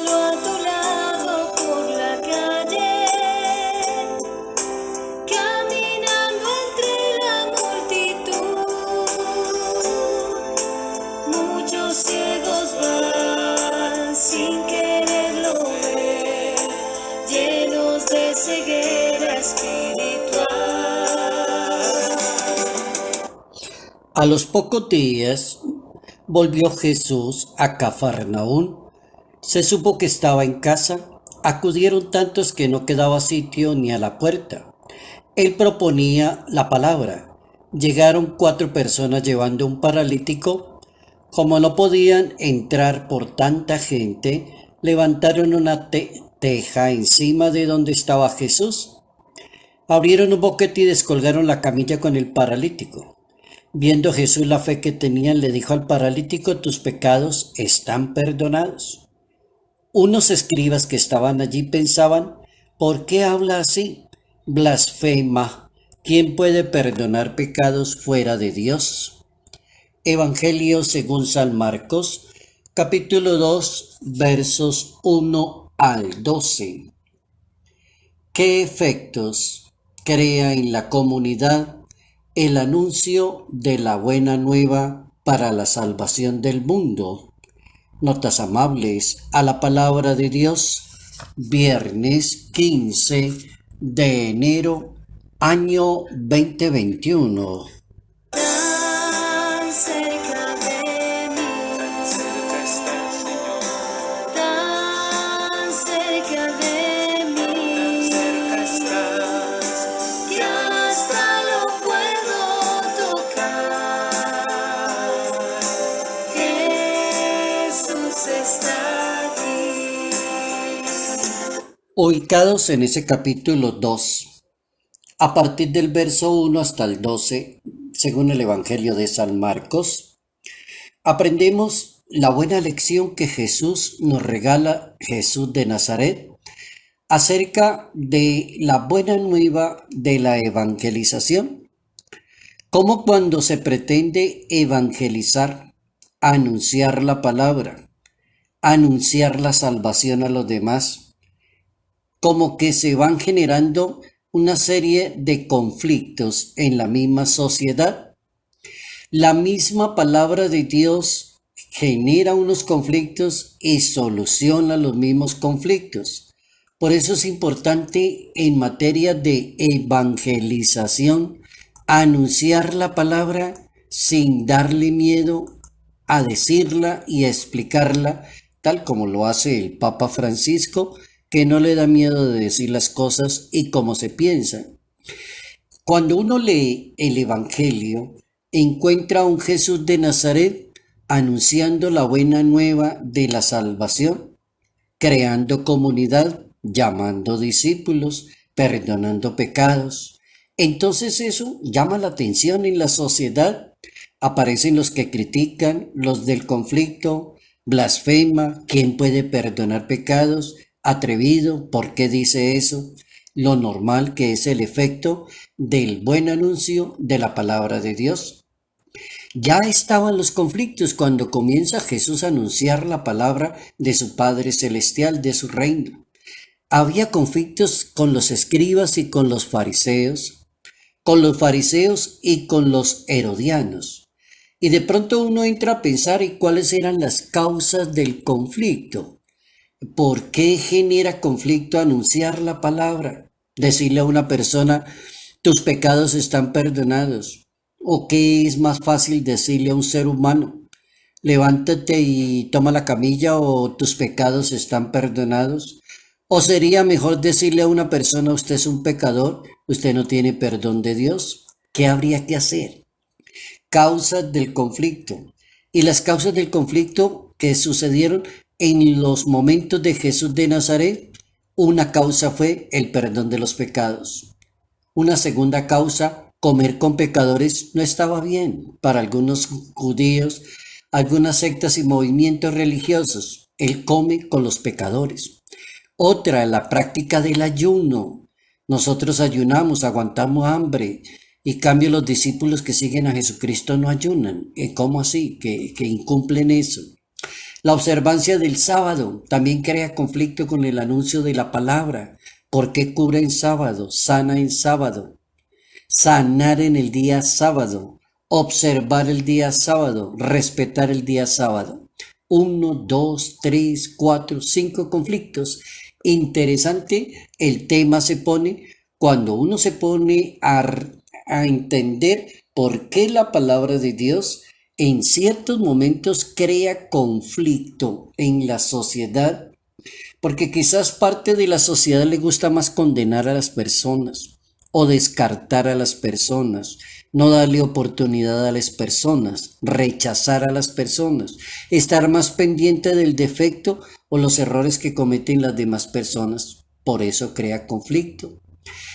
a tu lado por la calle, caminando entre la multitud. Muchos ciegos van sin quererlo ver, llenos de ceguera espiritual. A los pocos días volvió Jesús a Cafarnaún. Se supo que estaba en casa. Acudieron tantos que no quedaba sitio ni a la puerta. Él proponía la palabra. Llegaron 4 personas llevando un paralítico. Como no podían entrar por tanta gente, levantaron una teja encima de donde estaba Jesús. Abrieron un boquete y descolgaron la camilla con el paralítico. Viendo Jesús la fe que tenían, le dijo al paralítico: tus pecados están perdonados. Unos escribas que estaban allí pensaban: ¿por qué habla así? Blasfema. ¿Quién puede perdonar pecados fuera de Dios? Evangelio según San Marcos, capítulo 2, versos 1 al 12. ¿Qué efectos crea en la comunidad el anuncio de la buena nueva para la salvación del mundo? Notas amables a la palabra de Dios, viernes 15 de enero, año 2021. Tan cerca de mí, tan cerca de mí, que hasta lo puedo tocar. Jesús está aquí. Ubicados en ese capítulo 2, a partir del verso 1 hasta el 12, según el Evangelio de San Marcos, aprendemos la buena lección que Jesús nos regala, Jesús de Nazaret, acerca de la buena nueva de la evangelización. Como cuando se pretende evangelizar, anunciar la palabra, anunciar la salvación a los demás, como que se van generando una serie de conflictos en la misma sociedad. La misma palabra de Dios genera unos conflictos y soluciona los mismos conflictos. Por eso es importante en materia de evangelización anunciar la palabra sin darle miedo a decirla y a explicarla, tal como lo hace el Papa Francisco, que no le da miedo de decir las cosas y cómo se piensan. Cuando uno lee el Evangelio, encuentra a un Jesús de Nazaret anunciando la buena nueva de la salvación, creando comunidad, llamando discípulos, perdonando pecados. Entonces eso llama la atención en la sociedad. Aparecen los que critican, los del conflicto, blasfema, ¿quién puede perdonar pecados? Atrevido, ¿por qué dice eso? Lo normal que es el efecto del buen anuncio de la palabra de Dios. Ya estaban los conflictos cuando comienza Jesús a anunciar la palabra de su Padre Celestial, de su reino. Había conflictos con los escribas y con los fariseos y con los herodianos. Y de pronto uno entra a pensar en cuáles eran las causas del conflicto. ¿Por qué genera conflicto anunciar la palabra? Decirle a una persona: tus pecados están perdonados. ¿O qué es más fácil decirle a un ser humano? Levántate y toma la camilla, o tus pecados están perdonados. ¿O sería mejor decirle a una persona: usted es un pecador, usted no tiene perdón de Dios? ¿Qué habría que hacer? Causas del conflicto. Y las causas del conflicto que sucedieron en los momentos de Jesús de Nazaret, una causa fue el perdón de los pecados. Una segunda causa, comer con pecadores, no estaba bien para algunos judíos, algunas sectas y movimientos religiosos. Él come con los pecadores. Otra, la práctica del ayuno. Nosotros ayunamos, aguantamos hambre, y en cambio los discípulos que siguen a Jesucristo no ayunan. ¿Cómo así? Que incumplen eso. La observancia del sábado también crea conflicto con el anuncio de la palabra. ¿Por qué cura en sábado? Sana en sábado. Sanar en el día sábado. Observar el día sábado. Respetar el día sábado. 1, 2, 3, 4, 5 conflictos. Interesante, el tema se pone cuando uno se pone a entender por qué la palabra de Dios en ciertos momentos crea conflicto en la sociedad, porque quizás parte de la sociedad le gusta más condenar a las personas o descartar a las personas, no darle oportunidad a las personas, rechazar a las personas, estar más pendiente del defecto o los errores que cometen las demás personas. Por eso crea conflicto.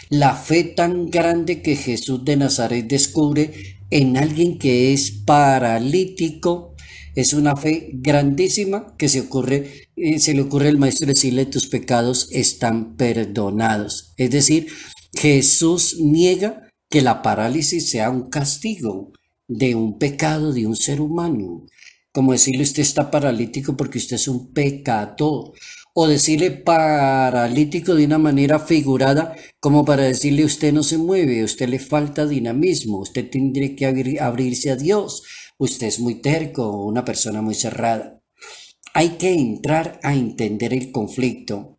La fe tan grande que Jesús de Nazaret descubre en alguien que es paralítico es una fe grandísima que se le ocurre al maestro decirle tus pecados están perdonados. Es decir, Jesús niega que la parálisis sea un castigo de un pecado de un ser humano. Como decirle usted está paralítico porque usted es un pecador. O decirle paralítico de una manera figurada como para decirle usted no se mueve, a usted le falta dinamismo, usted tendría que abrirse a Dios, usted es muy terco, una persona muy cerrada. Hay que entrar a entender el conflicto.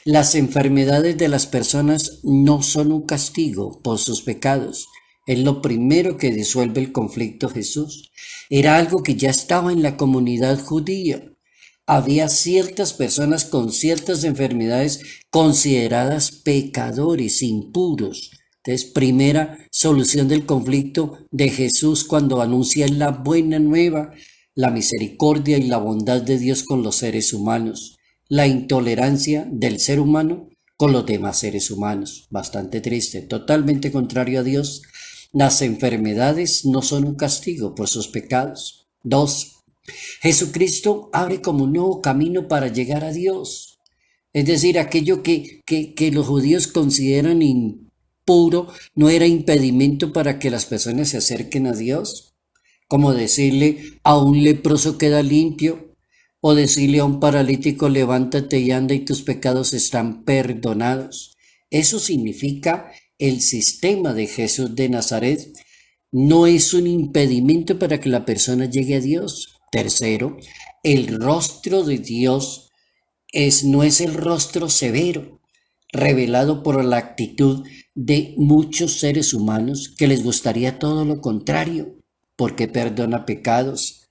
Las enfermedades de las personas no son un castigo por sus pecados. Es lo primero que disuelve el conflicto Jesús. Era algo que ya estaba en la comunidad judía. Había ciertas personas con ciertas enfermedades consideradas pecadores, impuros. Entonces, primera solución del conflicto de Jesús cuando anuncia la buena nueva, la misericordia y la bondad de Dios con los seres humanos, la intolerancia del ser humano con los demás seres humanos. Bastante triste, totalmente contrario a Dios. Las enfermedades no son un castigo por sus pecados. 2. Jesucristo abre como un nuevo camino para llegar a Dios. Es decir, aquello que los judíos consideran impuro no era impedimento para que las personas se acerquen a Dios. Como decirle a un leproso queda limpio o decirle a un paralítico levántate y anda y tus pecados están perdonados. Eso significa el sistema de Jesús de Nazaret. No es un impedimento para que la persona llegue a Dios. Tercero, el rostro de Dios no es el rostro severo, revelado por la actitud de muchos seres humanos que les gustaría todo lo contrario, porque perdona pecados.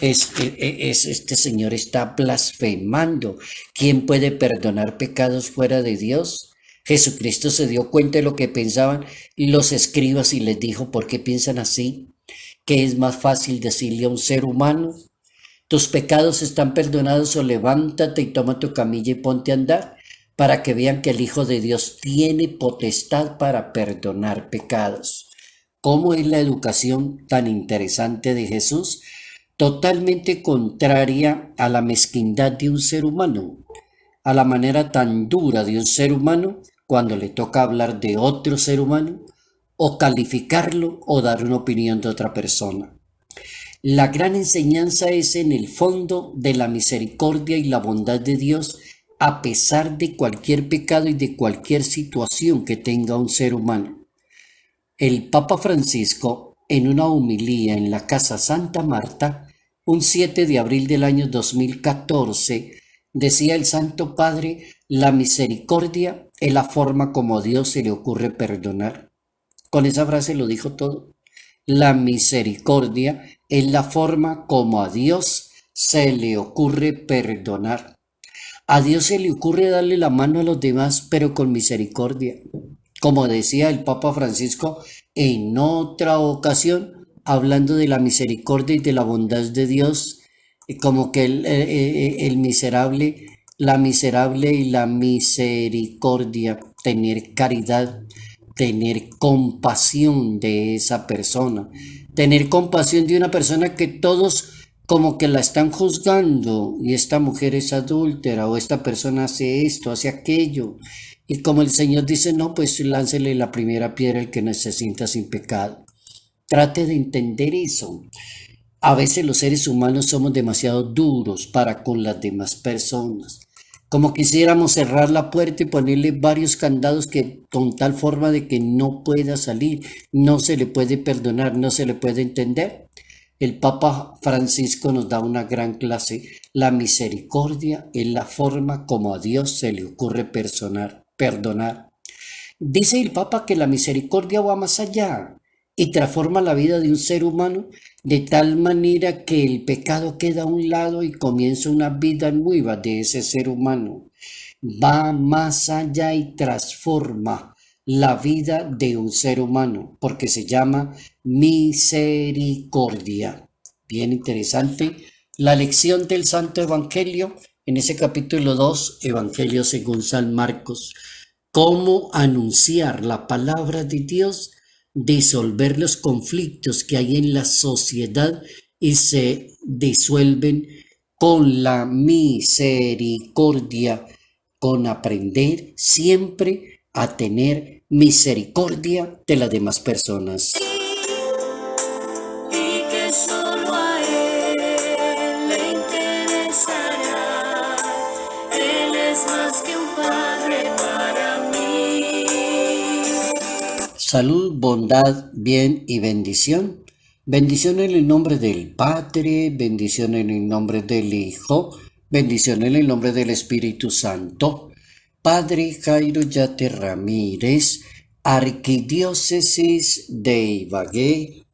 Este señor está blasfemando. ¿Quién puede perdonar pecados fuera de Dios? Jesucristo se dio cuenta de lo que pensaban los escribas y les dijo, ¿por qué piensan así? ¿Qué es más fácil decirle a un ser humano? Tus pecados están perdonados o levántate y toma tu camilla y ponte a andar, para que vean que el Hijo de Dios tiene potestad para perdonar pecados. ¿Cómo es la educación tan interesante de Jesús? Totalmente contraria a la mezquindad de un ser humano, a la manera tan dura de un ser humano cuando le toca hablar de otro ser humano, o calificarlo o dar una opinión de otra persona. La gran enseñanza es en el fondo de la misericordia y la bondad de Dios a pesar de cualquier pecado y de cualquier situación que tenga un ser humano. El Papa Francisco, en una homilía en la Casa Santa Marta, un 7 de abril del año 2014, decía el Santo Padre, la misericordia es la forma como a Dios se le ocurre perdonar. Con esa frase lo dijo todo. La misericordia es la forma como a Dios se le ocurre perdonar. A Dios se le ocurre darle la mano a los demás, pero con misericordia. Como decía el Papa Francisco en otra ocasión, hablando de la misericordia y de la bondad de Dios, como que el miserable, la miserable y la misericordia, tener caridad, tener compasión de esa persona, tener compasión de una persona que todos como que la están juzgando y esta mujer es adúltera o esta persona hace esto, hace aquello. Y como el Señor dice, no, pues láncele la primera piedra al que no se sienta sin pecado. Trate de entender eso. A veces los seres humanos somos demasiado duros para con las demás personas. Como quisiéramos cerrar la puerta y ponerle varios candados que con tal forma de que no pueda salir, no se le puede perdonar, no se le puede entender. El Papa Francisco nos da una gran clase. La misericordia es la forma como a Dios se le ocurre perdonar. Dice el Papa que la misericordia va más allá y transforma la vida de un ser humano de tal manera que el pecado queda a un lado y comienza una vida nueva de ese ser humano. Va más allá y transforma la vida de un ser humano porque se llama misericordia. Bien interesante la lección del Santo Evangelio en ese capítulo 2, Evangelio según San Marcos. Cómo anunciar la palabra de Dios, disolver los conflictos que hay en la sociedad y se disuelven con la misericordia, con aprender siempre a tener misericordia de las demás personas. y que solo a Él le interesará. Él es más que un padre para mí. Salud, bondad, bien y bendición. Bendición en el nombre del Padre, bendición en el nombre del Hijo, bendición en el nombre del Espíritu Santo. Padre Jairo Yate Ramírez, Arquidiócesis de Ibagué,